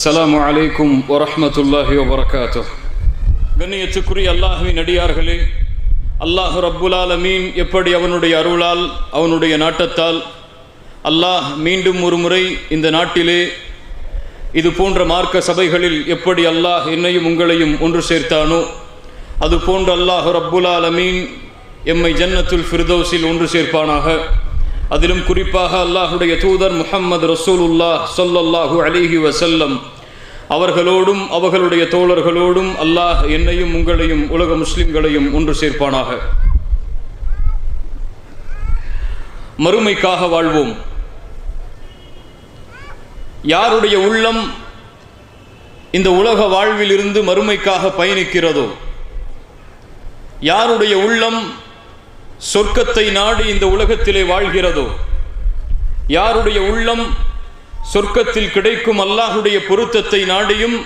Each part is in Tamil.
அஸ்ஸலாமு அலைக்கும் வரஹ்மத்துல்லாஹி வபரகாத்துஹ். கண்ணியத்துக்குரிய அல்லாஹ்வின் அடியார்களே, அல்லாஹ் ரப்புல் ஆலமீன் எப்படி அவனுடைய அருளால் அவனுடைய நாட்டத்தால் அல்லாஹ் மீண்டும் ஒரு முறை இந்த நாட்டிலே இது போன்ற மார்க்க சபைகளில் எப்படி அல்லாஹ் என்னையும் உங்களையும் ஒன்று சேர்த்தானோ அது போன்று அல்லாஹ் ரப்புல் ஆலமீன் எம்மை ஜன்னத்துல் ஃபிர்தௌஸில் ஒன்று சேர்ப்பானாக. அதிலும் குறிப்பாக அல்லாஹுடைய தூதர் முஹம்மது ரசூலுல்லாஹ் ஸல்லல்லாஹு அலைஹி வஸல்லம் அவர்களோடும் அவர்களுடைய தோழர்களோடும் அல்லாஹ் என்னையும் உங்களையும் உலக முஸ்லிம்களையும் ஒன்று சேர்ப்பானாக. மறுமைக்காக வாழ்வோம். யாருடைய உள்ளம் இந்த உலக வாழ்விலிருந்து மறுமைக்காக பயணிக்கிறதோ, யாருடைய உள்ளம் சொர்க்கத்தை நாடி இந்த உலகத்திலே வாழ்கிறதோ, யாருடைய உள்ளம் சொர்க்கத்தில் கிடைக்கும் அல்லாஹுடைய பொருத்தத்தை நாடியும்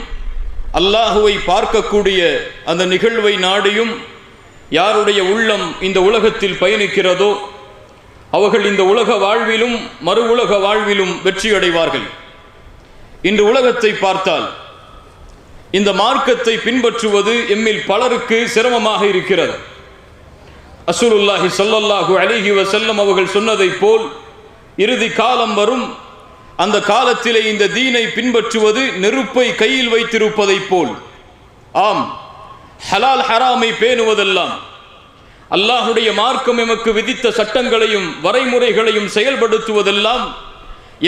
அல்லாஹுவை பார்க்கக்கூடிய அந்த நிகழ்வை நாடியும் யாருடைய உள்ளம் இந்த உலகத்தில் பயணிக்கிறதோ அவர்கள் இந்த உலக வாழ்விலும் மறு உலக வாழ்விலும் வெற்றியடைவார்கள். இன்று உலகத்தை பார்த்தால் இந்த மார்க்கத்தை பின்பற்றுவது எம்மில் பலருக்கு சிரமமாக இருக்கிறது. ரசூலுல்லாஹி ஸல்லல்லாஹு அலைஹி வஸல்லம் அவர்கள் சொன்னதை போல் இறுதி காலம் வரும், அந்த காலத்திலே இந்த தீனை பின்பற்றுவது நெருப்பை கையில் வைத்திருப்பதை போல். ஆம், ஹலால் ஹராமை பேணுவதெல்லாம், அல்லாஹுடைய மார்க்கம் எமக்கு விதித்த சட்டங்களையும் வரைமுறைகளையும் செயல்படுத்துவதெல்லாம்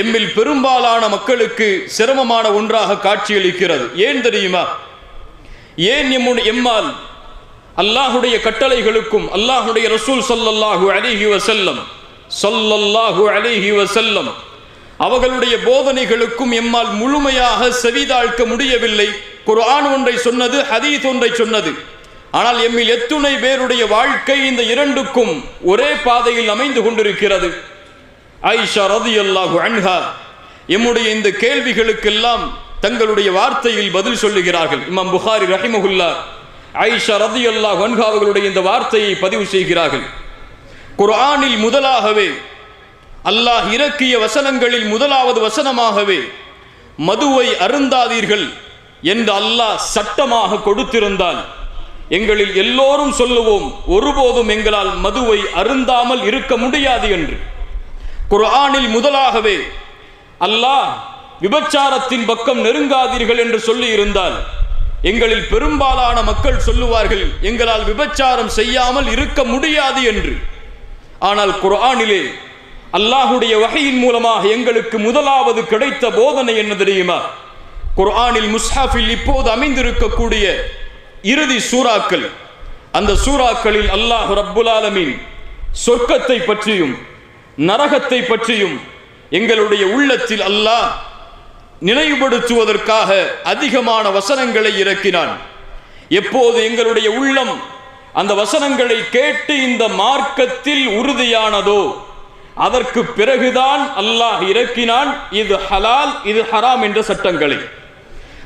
எம்மில் பெரும்பாலான மக்களுக்கு சிரமமான ஒன்றாக காட்சியளிக்கிறது. ஏன் தெரியுமா? ஏன் எம்மால் அல்லாஹுடைய கட்டளைகளுக்கும் அல்லாஹுடைய ரசூல் ஸல்லல்லாஹு அலைஹி வஸல்லம் அவர்களுடைய போதனைகளுக்கும் எம்மால் முழுமையாக செவிதாழ்க்க முடியவில்லை. குர்ஆன் ஒன்றை சொன்னது, ஹதீஸ் ஒன்றை சொன்னது. ஆனால் எம்மில் எத்துணை பேருடைய வாழ்க்கை இந்த இரண்டுக்கும் ஒரே பாதையில் அமைந்து கொண்டிருக்கிறது. ஆயிஷா ரலியல்லாஹு அன்ஹா எம்முடைய இந்த கேள்விகளுக்கெல்லாம் தங்களுடைய வார்த்தையில் பதில் சொல்லுகிறார்கள். இமாம் புகாரி ரஹிமஹுல்லாஹ் ஆயிஷா ரலியல்லாஹு அன்ஹா அவர்களுடைய இந்த வார்த்தையை பதிவு செய்கிறார்கள். குர்ஆனில் முதலாகவே அல்லாஹ் இறக்கிய வசனங்களில் முதலாவது வசனமாகவே மதுவை அருந்தாதீர்கள் என்று அல்லாஹ் சட்டமாக கொடுத்திருந்தால் எங்களில் எல்லோரும் சொல்லுவோம், ஒருபோதும் எங்களால் மதுவை அருந்தாமல் இருக்க முடியாது என்று. குர்ஆனில் முதலாகவே அல்லாஹ் விபச்சாரத்தின் பக்கம் நெருங்காதீர்கள் என்று சொல்லி இருந்தால் எங்களில் பெரும்பாலான மக்கள் சொல்லுவார்கள், எங்களால் விபச்சாரம் செய்யாமல் இருக்க முடியாது என்று. ஆனால் குர்ஆனிலே அல்லாஹுடைய வஹீயின் மூலமாக எங்களுக்கு முதலாவது கிடைத்த போதனை என்ன தெரியுமா? குர்ஆனில் முஸ்ஹாஃபில் இப்போது அமைந்திருக்கக்கூடிய இறுதி சூறாக்கள், அந்த சூறாக்களில் அல்லாஹ் ரப்புல் ஆலமீன் சொர்க்கத்தை பற்றியும் நரகத்தை பற்றியும் எங்களுடைய உள்ளத்தில் அல்லாஹ் நினைவுபடுத்துவதற்காக அதிகமான வசனங்களை இறக்கினான். எப்போது எங்களுடைய உள்ளம் அந்த வசனங்களை கேட்டு இந்த மார்க்கத்தில் உறுதியானதோ அதற்கு பிறகுதான் அல்லாஹ் இறக்கினான் இது ஹலால் இது ஹராம் என்ற சட்டங்களை.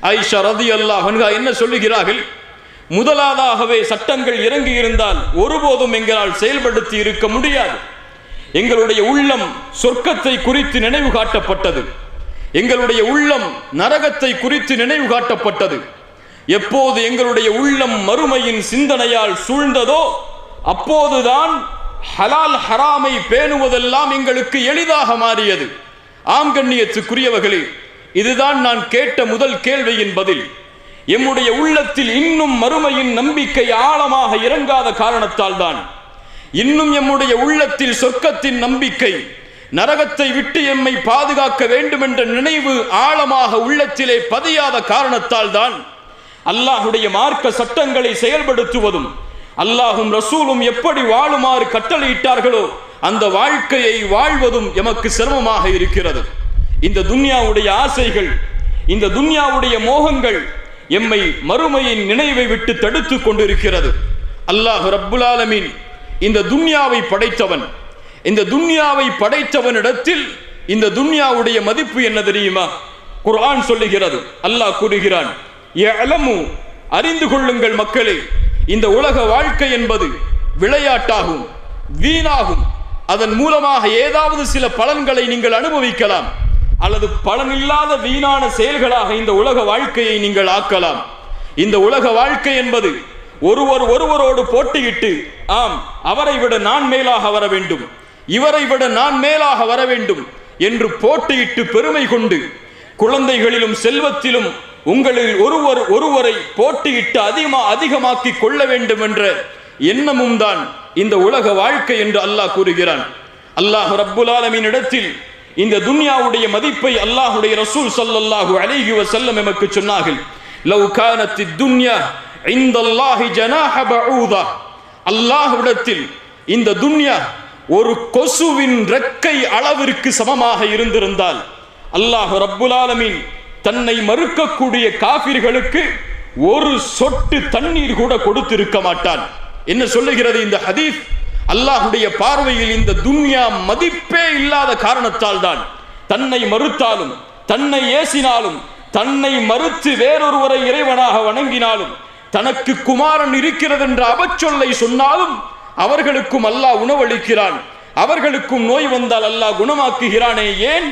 ஆயிஷா ரலியல்லாஹு அன்ஹா என்ன சொல்லுகிறார்கள்? முதலாவதாகவே சட்டங்கள் இறங்கி இருந்தால் ஒருபோதும் எங்களால் செயல்படுத்தி இருக்க முடியாது. எங்களுடைய உள்ளம் சொர்க்கத்தை குறித்து நினைவு காட்டப்பட்டது, எங்களுடைய உள்ளம் நரகத்தை குறித்து நினைவு காட்டப்பட்டது. எப்போது எங்களுடைய உள்ளம் மறுமையின் சிந்தனையால் சூழ்ந்ததோ அப்போதுதான் ஹலால் ஹராமை பேணுவதெல்லாம் எங்களுக்கு எளிதாக மாறியது. ஆம் கண்ணியத்துக்குரியவர்களே, இதுதான் நான் கேட்ட முதல் கேள்வியின் பதில். எம்முடைய உள்ளத்தில் இன்னும் மறுமையின் நம்பிக்கை ஆழமாக இறங்காத காரணத்தால் தான், இன்னும் எம்முடைய உள்ளத்தில் சொர்க்கத்தின் நம்பிக்கை, நரகத்தை விட்டு எம்மை பாதுகாக்க வேண்டும் என்ற நினைவு ஆழமாக உள்ளத்திலே பதியாத காரணத்தால் தான் அல்லாஹுடைய மார்க்க சட்டங்களை செயல்படுத்துவதும் அல்லாஹும் ரசூலும் எப்படி வாழுமாறு கட்டளையிட்டார்களோ அந்த வாழ்க்கையை வாழ்வதும் எமக்கு சிரமமாக இருக்கிறது. இந்த துன்யாவுடைய ஆசைகள், இந்த துன்யாவுடைய மோகங்கள் எம்மை மறுமையின் நினைவை விட்டு தடுத்து கொண்டிருக்கிறது. அல்லாஹ் ரப்புல் ஆலமீன் இந்த துன்யாவை படைத்தவன். இந்த துன்யாவை படைத்தவனிடத்தில் இந்த துன்யாவுடைய மதிப்பு என்ன தெரியுமா? குர்ஆன் சொல்லுகிறது, அல்லாஹ் கூறுகிறான், யஅலமு அறிந்து கொள்ளுங்கள் மக்களே, இந்த உலக வாழ்க்கை என்பது விளையாட்டாகும், வீணாகும். அதன் மூலமாக ஏதாவது சில பலன்களை நீங்கள் அனுபவிக்கலாம். அல்லது பலனில்லாத வீணான செயல்களாக இந்த உலக வாழ்க்கையை நீங்கள் ஆக்கலாம். இந்த உலக வாழ்க்கை என்பது ஒருவரோடு போட்டியிட்டு, ஆம் அவரை விட நான் மேலாக வர வேண்டும், இவரை விட நான் மேலாக வர வேண்டும் என்று போட்டியிட்டு பெருமை கொண்டு, குழந்தைகளிலும் செல்வத்திலும் உங்களில் ஒருவரை போட்டியிட்டு அதிகமாக்கி கொள்ள வேண்டும் என்ற எண்ணமும் தான் இந்த உலக வாழ்க்கை என்று அல்லாஹ் கூறுகிறான். அல்லாஹ் ரப்புல் ஆலமீன் இடத்தில் இந்த துன்யாவுடைய மதிப்பை அல்லாஹ்வுடைய ரசூல் ஸல்லல்லாஹு அலைஹி வஸல்லம் நமக்கு சொன்னார்கள். லவ் கானத்தித் துன்யா இன்தல்லாஹி ஜனாஹ பஊதா, அல்லாஹ்விடத்தில் இந்த துன்யா ஒரு கொசுவின் ரெக்கை அளவிற்கு சமமாக இருந்திருந்தால் அல்லாஹ் ரப்புல் ஆலமீன் தன்னை மறுக்கக்கூடிய காஃபிர்களுக்கு ஒரு சொட்டு தண்ணீர் கூட கொடுத்திருக்க மாட்டான். என்ன சொல்லுகிறது இந்த ஹதீஸ்? அல்லாஹ்வுடைய பார்வையில் இந்த துன்யா மதிப்பே இல்லாத காரணத்தால் தான் தன்னை மறுத்தாலும், தன்னை ஏசினாலும், தன்னை மறுத்து வேறொருவரை இறைவனாக வணங்கினாலும், தனக்கு குமாரன் இருக்கிறது என்ற அபச்சொல்லை சொன்னாலும் அவர்களுக்கும் அல்லாஹ் உணவளிக்கிறான், அவர்களுக்கும் நோய் வந்தால் அல்லாஹ் குணமாக்குகிறானே. ஏன்?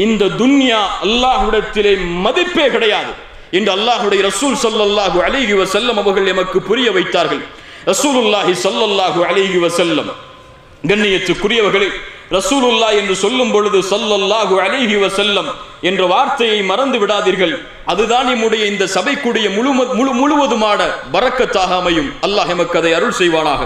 இந்த துன்யா அல்லாஹ்விடத்திலே மதிப்பே கிடையாது என்று அல்லாஹ்வுடைய ரசூல் ஸல்லல்லாஹு அலைஹி வஸல்லம் அவர்கள் எமக்கு புரிய வைத்தார்கள். ரசூலுல்லாஹி ஸல்லல்லாஹு அலைஹி வஸல்லம், கண்ணியத்துக்குரியவர்களே, ரசூலுல்லாஹ் என்று சொல்லும் பொழுது ஸல்லல்லாஹு அலைஹி வஸல்லம் என்ற வார்த்தையை மறந்து விடாதீர்கள். அதுதான் நம்முடைய இந்த சபைக்குடைய முழுவதுமான பரக்கத்தாக அமையும். அல்லாஹ் எமக்கு அதை அருள் செய்வானாக.